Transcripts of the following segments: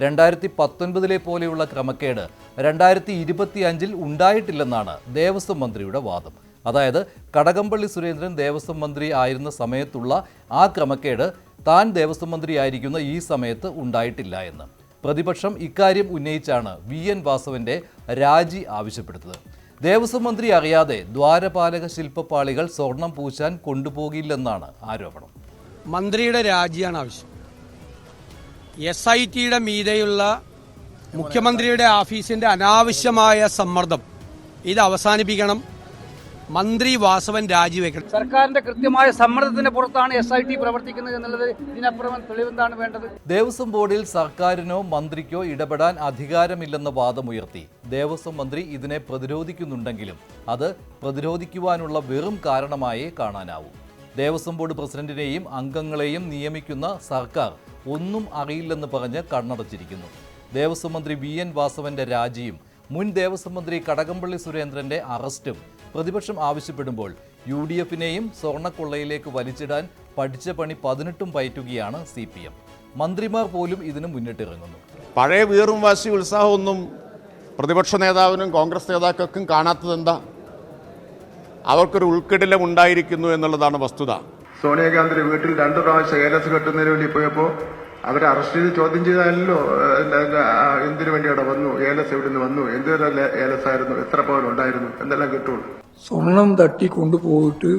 2019 പോലെയുള്ള ക്രമക്കേട് 2025 ഉണ്ടായിട്ടില്ലെന്നാണ് ദേവസ്വം മന്ത്രിയുടെ വാദം. അതായത് കടകംപള്ളി സുരേന്ദ്രൻ ദേവസ്വം മന്ത്രി ആയിരുന്ന സമയത്തുള്ള ആ ക്രമക്കേട് താൻ ദേവസ്വം മന്ത്രിയായിരിക്കുന്ന ഈ സമയത്ത് ഉണ്ടായിട്ടില്ല എന്ന്. പ്രതിപക്ഷം ഇക്കാര്യം ഉന്നയിച്ചാണ് VN വാസവന്റെ രാജി ആവശ്യപ്പെടുന്നത്. ദേവസ്വം മന്ത്രി അറിയാതെ ദ്വാരപാലക ശില്പപാളികൾ സ്വർണം പൂശാൻ കൊണ്ടുപോകില്ലെന്നാണ് ആരോപണം. മന്ത്രിയുടെ രാജിയാണ് ആവശ്യം. SITയുടെ മീതെയുള്ള മുഖ്യമന്ത്രിയുടെ ഓഫീസിന്റെ അനാവശ്യമായ സമ്മർദ്ദം ഇത് അവസാനിപ്പിക്കണം. മന്ത്രി വാസവൻ രാജിവെക്കണം. സർക്കാരിന്റെ കൃത്യമായ സമ്മർദ്ദത്തിന് പുറത്താണ് SIT പ്രവർത്തിക്കുന്നത് എന്നുള്ളത് ഇതിനപ്പുറം തെളിവെന്താണ് വേണ്ടത്? ദേവസ്വം ബോർഡിൽ സർക്കാരിനോ മന്ത്രിക്കോ ഇടപെടാൻ അധികാരമില്ലെന്ന വാദമുയർത്തി ദേവസ്വം മന്ത്രി ഇതിനെ പ്രതിരോധിക്കുന്നുണ്ടെങ്കിലും അത് പ്രതിരോധിക്കുവാനുള്ള വെറും കാരണമായേ കാണാനാവൂ. ദേവസ്വം ബോർഡ് പ്രസിഡന്റിനെയും അംഗങ്ങളെയും നിയമിക്കുന്ന സർക്കാർ ഒന്നും അറിയില്ലെന്ന് പറഞ്ഞ് കണ്ണടച്ചിരിക്കുന്നു. ദേവസ്വം മന്ത്രി VN വാസവന്റെ രാജിയും മുൻ ദേവസ്വം മന്ത്രി കടകംപള്ളി സുരേന്ദ്രന്റെ അറസ്റ്റും പ്രതിപക്ഷം ആവശ്യപ്പെടുമ്പോൾ UDFനെയും സ്വർണ്ണക്കൊള്ളയിലേക്ക് വലിച്ചിടാൻ പഠിച്ച പണി 18 പയറ്റുകയാണ് CPM. മന്ത്രിമാർ പോലും ഇതിന് മുന്നിട്ടിറങ്ങുന്നു. പഴയ വീറും വാശി ഉത്സാഹമൊന്നും പ്രതിപക്ഷ നേതാവിനും കോൺഗ്രസ് നേതാക്കൾക്കും കാണാത്തതെന്താ? അവർക്കൊരു ഉൾക്കിടിലം ഉണ്ടായിരിക്കുന്നു എന്നുള്ളതാണ് വസ്തുത. സോണിയാഗാന്ധിയുടെ വീട്ടിൽ 2 പ്രാവശ്യം ഏലസ് കെട്ടുന്നതിന് വേണ്ടി പോയപ്പോൾ അവരെ അറസ്റ്റ് ചെയ്ത് ചോദ്യം ചെയ്താലല്ലോ എന്തിനു വേണ്ടി അവിടെ വന്നു, ഏലസ് എവിടെ നിന്ന് വന്നു, എന്തിനല്ല ഏലസ് ആയിരുന്നു, എത്ര പവൻ ഉണ്ടായിരുന്നു എന്തെല്ലാം കിട്ടുള്ളൂ. സ്വർണം തട്ടി കൊണ്ടുപോയിട്ട്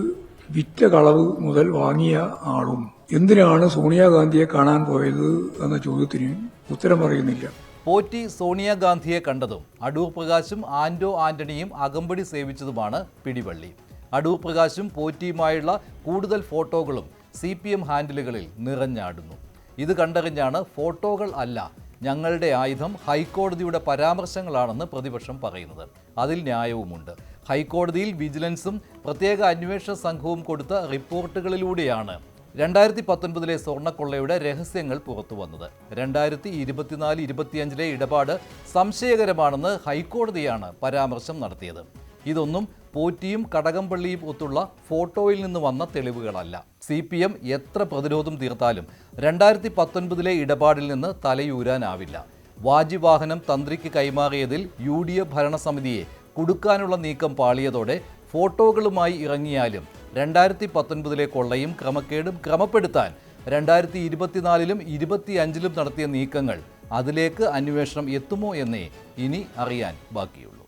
വിറ്റ കളവ് മുതൽ വാങ്ങിയ ആളും എന്തിനാണ് സോണിയാഗാന്ധിയെ കാണാൻ പോയത് എന്ന ചോദ്യത്തിന് ഉത്തരം പറയുന്നില്ല. പോറ്റി സോണിയാഗാന്ധിയെ കണ്ടതും അടൂർ പ്രകാശും ആന്റോ ആന്റണിയും അകമ്പടി സേവിച്ചതുമാണ് പിടിവള്ളി. അടൂർ പ്രകാശും പോറ്റിയുമായുള്ള കൂടുതൽ ഫോട്ടോകളും CPM ഹാൻഡിലുകളിൽ നിറഞ്ഞാടുന്നു. ഇത് കണ്ടറിഞ്ഞാണ് ഫോട്ടോകൾ അല്ല ഞങ്ങളുടെ ആയുധം ഹൈക്കോടതിയുടെ പരാമർശങ്ങളാണെന്ന് പ്രതിപക്ഷം പറയുന്നത്. അതിൽ ന്യായവുമുണ്ട്. ഹൈക്കോടതിയിൽ വിജിലൻസും പ്രത്യേക അന്വേഷണ സംഘവും കൊടുത്ത റിപ്പോർട്ടുകളിലൂടെയാണ് 2019 സ്വർണ്ണക്കൊള്ളയുടെ രഹസ്യങ്ങൾ പുറത്തു വന്നത്. 2024-25 ഇടപാട് സംശയകരമാണെന്ന് ഹൈക്കോടതിയാണ് പരാമർശം നടത്തിയത്. ഇതൊന്നും പോറ്റിയും കടകംപള്ളിയും ഒത്തുള്ള ഫോട്ടോയിൽ നിന്ന് വന്ന തെളിവുകളല്ല. CPM എത്ര പ്രതിരോധം തീർത്താലും 2019 ഇടപാടിൽ നിന്ന് തലയൂരാനാവില്ല. വാജിവാഹനം തന്ത്രിക്ക് കൈമാറിയതിൽ UDF ഭരണസമിതിയെ കുടുക്കാനുള്ള നീക്കം പാളിയതോടെ ഫോട്ടോകളുമായി ഇറങ്ങിയാലും 2019 കൊള്ളയും ക്രമക്കേടും ക്രമപ്പെടുത്താൻ 2024-ലും 25-ലും നടത്തിയ നീക്കങ്ങൾ അതിലേക്ക് അന്വേഷണം എത്തുമോ എന്നേ ഇനി അറിയാൻ ബാക്കിയുള്ളൂ.